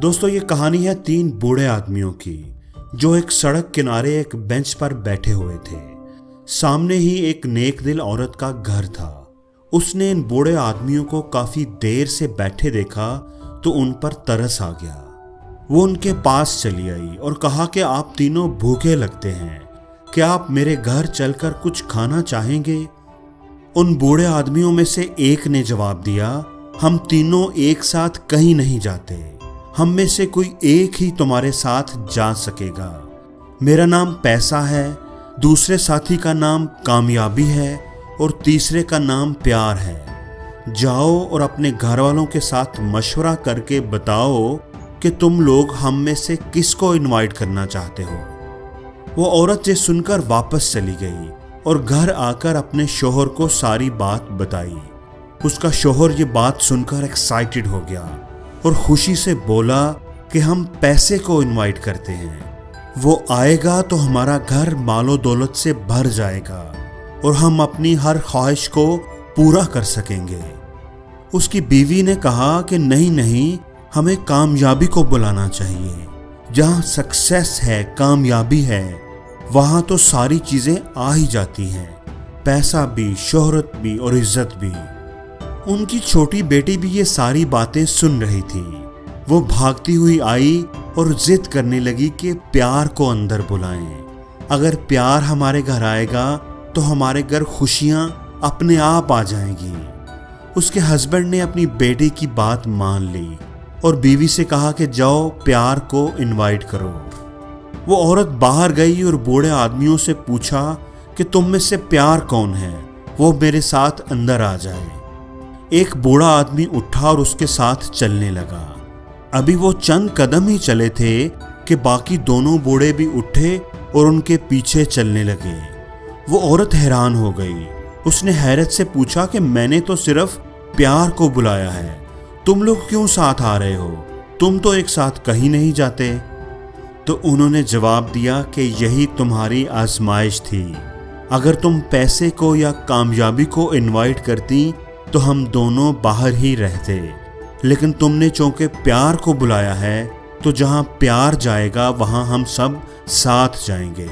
दोस्तों ये कहानी है 3 बूढ़े आदमियों की जो एक सड़क किनारे एक बेंच पर बैठे हुए थे। सामने ही एक नेक दिल औरत का घर था। उसने इन बूढ़े आदमियों को काफी देर से बैठे देखा तो उन पर तरस आ गया। वो उनके पास चली आई और कहा कि आप तीनों भूखे लगते हैं, क्या आप मेरे घर चलकर कुछ खाना चाहेंगे? उन बूढ़े आदमियों में से एक ने जवाब दिया, हम तीनों एक साथ कहीं नहीं जाते, हम में से कोई एक ही तुम्हारे साथ जा सकेगा। मेरा नाम पैसा है, दूसरे साथी का नाम कामयाबी है और तीसरे का नाम प्यार है। जाओ और अपने घर वालों के साथ मशवरा करके बताओ कि तुम लोग हम में से किसको इनवाइट करना चाहते हो। वो औरत ये सुनकर वापस चली गई और घर आकर अपने शोहर को सारी बात बताई। उसका शोहर ये बात सुनकर एक्साइटेड हो गया और खुशी से बोला कि हम पैसे को इनवाइट करते हैं, वो आएगा तो हमारा घर मालो दौलत से भर जाएगा और हम अपनी हर ख्वाहिश को पूरा कर सकेंगे। उसकी बीवी ने कहा कि नहीं नहीं, हमें कामयाबी को बुलाना चाहिए। जहाँ सक्सेस है, कामयाबी है, वहाँ तो सारी चीजें आ ही जाती हैं, पैसा भी, शोहरत भी और इज्जत भी। उनकी छोटी बेटी भी ये सारी बातें सुन रही थी। वो भागती हुई आई और जिद करने लगी कि प्यार को अंदर बुलाएं। अगर प्यार हमारे घर आएगा तो हमारे घर खुशियां अपने आप आ जाएंगी। उसके हस्बैंड ने अपनी बेटी की बात मान ली और बीवी से कहा कि जाओ प्यार को इनवाइट करो। वो औरत बाहर गई और बूढ़े आदमियों से पूछा कि तुम में से प्यार कौन है, वो मेरे साथ अंदर आ जाए। एक बूढ़ा आदमी उठा और उसके साथ चलने लगा। अभी वो चंद कदम ही चले थे कि बाकी दोनों बूढ़े भी उठे और उनके पीछे चलने लगे। वो औरत हैरान हो गई। उसने हैरत से पूछा कि मैंने तो सिर्फ प्यार को बुलाया है, तुम लोग क्यों साथ आ रहे हो? तुम तो एक साथ कहीं नहीं जाते। तो उन्होंने जवाब दिया कि यही तुम्हारी आजमाइश थी। अगर तुम पैसे को या कामयाबी को इनवाइट करती तो हम दोनों बाहर ही रहते, लेकिन तुमने चूंकि प्यार को बुलाया है तो जहां प्यार जाएगा वहां हम सब साथ जाएंगे।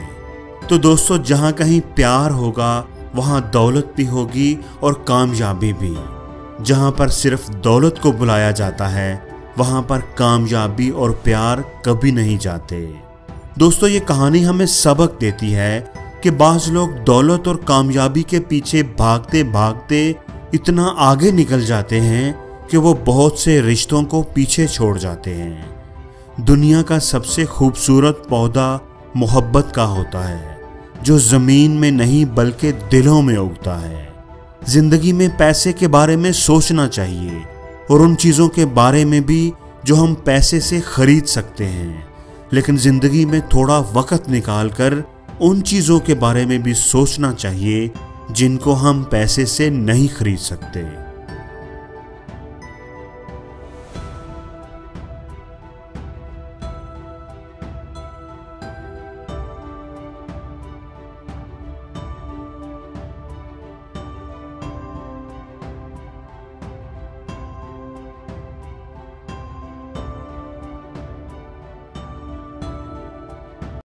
तो दोस्तों, जहां कहीं प्यार होगा वहां दौलत भी होगी और कामयाबी भी। जहां पर सिर्फ दौलत को बुलाया जाता है वहां पर कामयाबी और प्यार कभी नहीं जाते। दोस्तों, ये कहानी हमें सबक देती है कि बाज लोग दौलत और कामयाबी के पीछे भागते भागते इतना आगे निकल जाते हैं कि वो बहुत से रिश्तों को पीछे छोड़ जाते हैं। दुनिया का सबसे खूबसूरत पौधा मोहब्बत का होता है, जो जमीन में नहीं बल्कि दिलों में उगता है। जिंदगी में पैसे के बारे में सोचना चाहिए और उन चीज़ों के बारे में भी जो हम पैसे से खरीद सकते हैं, लेकिन जिंदगी में थोड़ा वक्त निकालकर उन चीज़ों के बारे में भी सोचना चाहिए जिनको हम पैसे से नहीं खरीद सकते।